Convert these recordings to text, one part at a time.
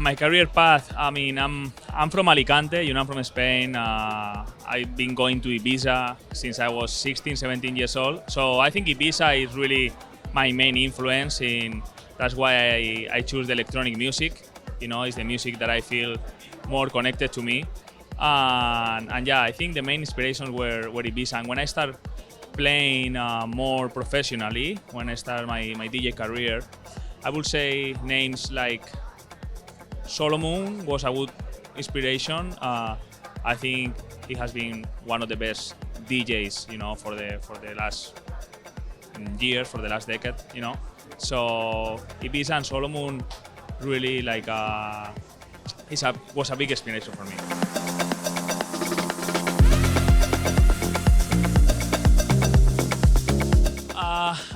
my career path, I mean, I'm from Alicante, I'm from Spain. I've been going to Ibiza since I was 16, 17 years old. So I think Ibiza is really my main influence that's why I choose the electronic music. It's the music that I feel more connected to me. And yeah, I think the main inspirations were Ibiza. And when I start playing more professionally, when I start my DJ career, I would say names like Solomon was a good inspiration. I think he has been one of the best DJs, for the last year, for the last decade, So Ibiza and Solomon really was a big inspiration for me.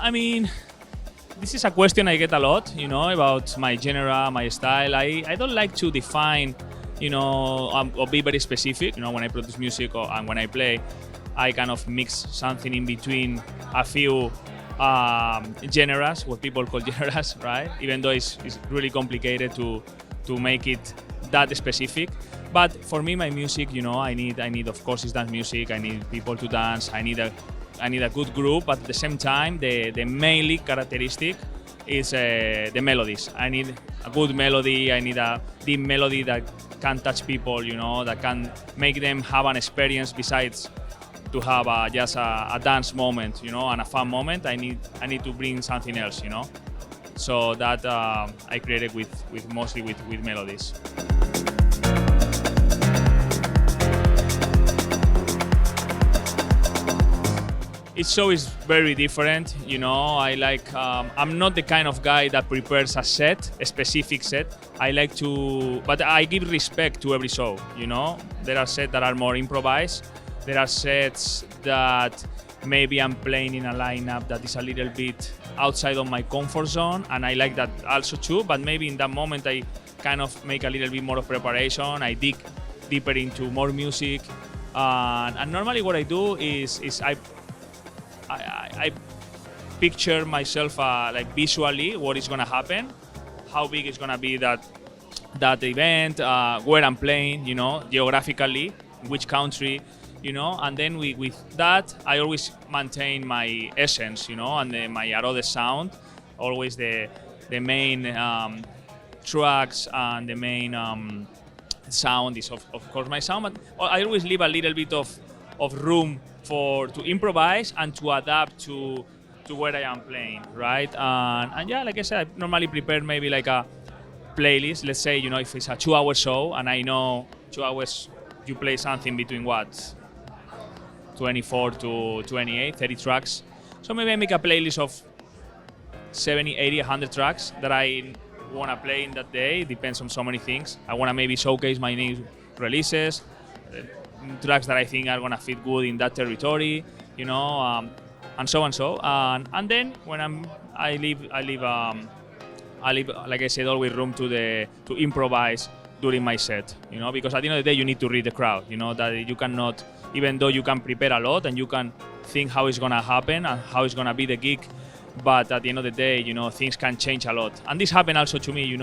I mean, this is a question I get a lot, about my genre, my style. I don't like to define, or be very specific. When I produce music and when I play, I kind of mix something in between a few genres, what people call genres, right? Even though it's really complicated to make it that specific. But for me, my music, I need of course, it's dance music. I need people to dance. I need a good group, but at the same time, the mainly characteristic is the melodies. I need a good melody. I need a deep melody that can touch people, that can make them have an experience besides to have just a dance moment, and a fun moment. I need to bring something else, So that I created mostly with melodies. Each show is very different, I like, I'm not the kind of guy that prepares a specific set. But I give respect to every show, There are sets that are more improvised. There are sets that maybe I'm playing in a lineup that is a little bit outside of my comfort zone, and I like that also too, but maybe in that moment I kind of make a little bit more of preparation. I dig deeper into more music, and normally what I do is I picture myself visually what is gonna happen, how big is gonna be that event, where I'm playing, geographically, which country, and then with that I always maintain my essence, and my Arodes sound, always the main tracks and the main sound is of course my sound, but I always leave a little bit of room to improvise and to adapt to where I am playing, right? And yeah, like I said, I normally prepare maybe like a playlist. Let's say, if it's a 2-hour show and I know 2 hours you play something between 24 to 28, 30 tracks. So maybe I make a playlist of 70, 80, 100 tracks that I want to play in that day. It depends on so many things. I want to maybe showcase my new releases, tracks that I think are going to fit good in that territory, and so and so. And then when I leave, like I said, always room to improvise during my set, because at the end of the day, you need to read the crowd, that you cannot, even though you can prepare a lot and you can think how it's going to happen and how it's going to be the gig, but at the end of the day, things can change a lot. And this happened also to me,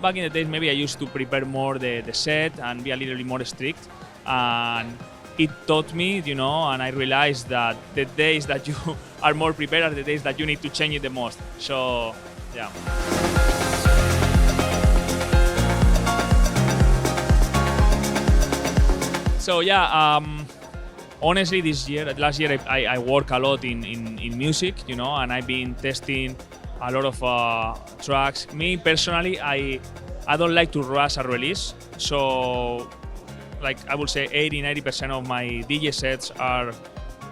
back in the days, maybe I used to prepare more the set and be a little bit more strict. And it taught me, and I realized that the days that you are more prepared are the days that you need to change it the most. So, yeah. So yeah, honestly, last year I work a lot in music, and I've been testing a lot of tracks. Me personally, I don't like to rush a release, so I would say 80-90% of my DJ sets are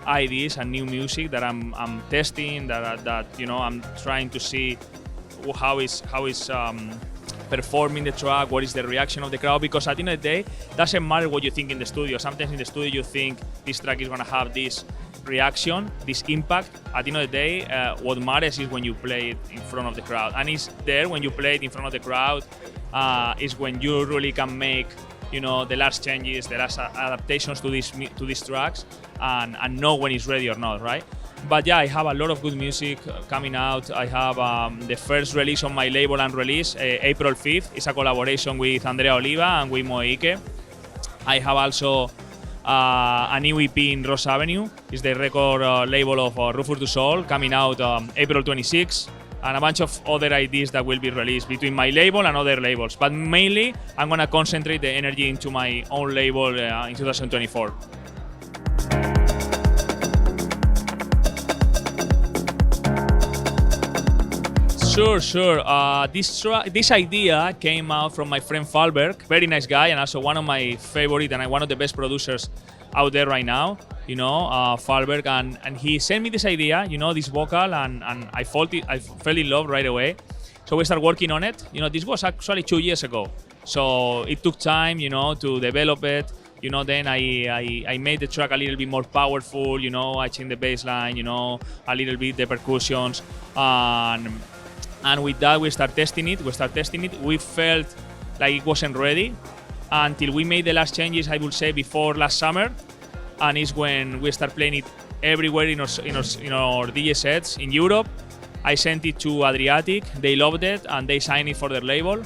ideas and new music that I'm testing, that I'm trying to see how is performing the track, what is the reaction of the crowd, because at the end of the day, it doesn't matter what you think in the studio. Sometimes in the studio you think this track is going to have this reaction, this impact. At the end of the day, what matters is when you play it in front of the crowd. And it's there when you play it in front of the crowd, is when you really can make the last changes, the last adaptations to these tracks, and know when it's ready or not, right? But yeah, I have a lot of good music coming out. I have the first release on my label unreleased, April 5th. It's a collaboration with Andrea Oliva and with Moeike. I have also a new EP in Ross Avenue. It's the record label of Rufus Du Sol, coming out April 26th. And a bunch of other ideas that will be released between my label and other labels. But mainly, I'm going to concentrate the energy into my own label in 2024. Sure. This idea came out from my friend Falberg, very nice guy, and also one of my favorite and one of the best producers out there right now. Falberg, and he sent me this idea, this vocal, and I fell in love right away. So we started working on it. This was actually 2 years ago. So it took time, to develop it. Then I made the track a little bit more powerful. I changed the bass line, a little bit the percussions, and with that we start testing it. We felt like it wasn't ready until we made the last changes, I would say, before last summer. And it's when we start playing it everywhere in our DJ sets in Europe. I sent it to Adriatic, they loved it, and they signed it for their label.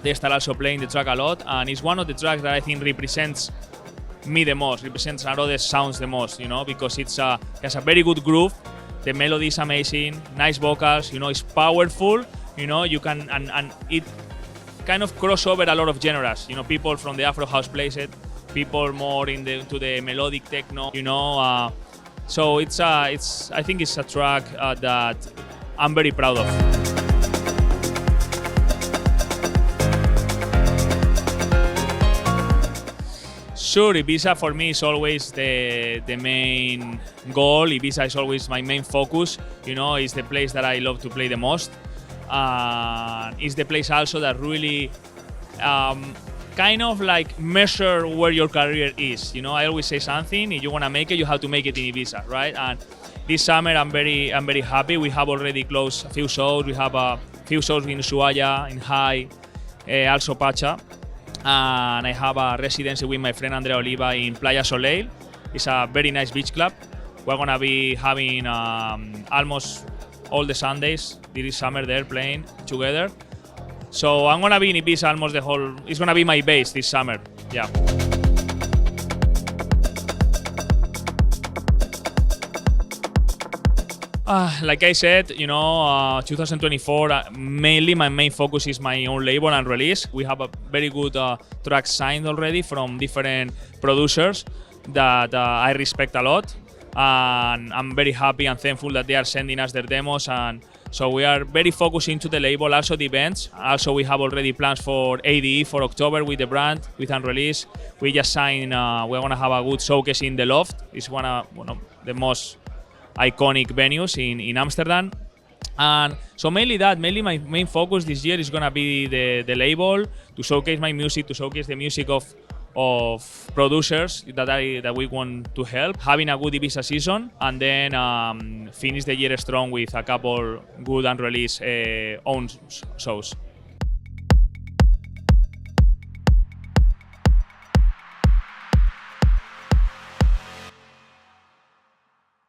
They start also playing the track a lot, and it's one of the tracks that I think represents me the most, represents Arodes sounds the most, because it has a very good groove. The melody is amazing, nice vocals, it's powerful, you can, and it kind of cross over a lot of genres. People from the Afro house plays it, people more into the melodic techno, so I think it's a track that I'm very proud of. Sure, Ibiza for me is always the main goal. Ibiza is always my main focus. It's the place that I love to play the most. It's the place also that really kind of like measure where your career is. I always say something, if you want to make it, you have to make it in Ibiza, right? And this summer I'm very happy. We have already closed a few shows. We have a few shows in Ushuaia, in High, also Pacha. And I have a residency with my friend Andrea Oliva in Playa Soleil. It's a very nice beach club. We're gonna be having almost all the Sundays this summer there playing together. So I'm gonna be in Ibiza almost the whole. It's gonna be my base this summer. Yeah. Like I said, 2024, mainly my main focus is my own label and release. We have a very good tracks signed already from different producers that I respect a lot. And I'm very happy and thankful that they are sending us their demos. And so we are very focused into the label, also the events. Also, we have already plans for ADE for October with the brand, with Unreleased. We just signed, we're going to have a good showcase in the Loft. It's one of the most iconic venues in Amsterdam. And so mainly my main focus this year is going to be the label, to showcase my music, to showcase the music of producers that we want to help, having a good Ibiza season, and then finish the year strong with a couple good unreleased own shows.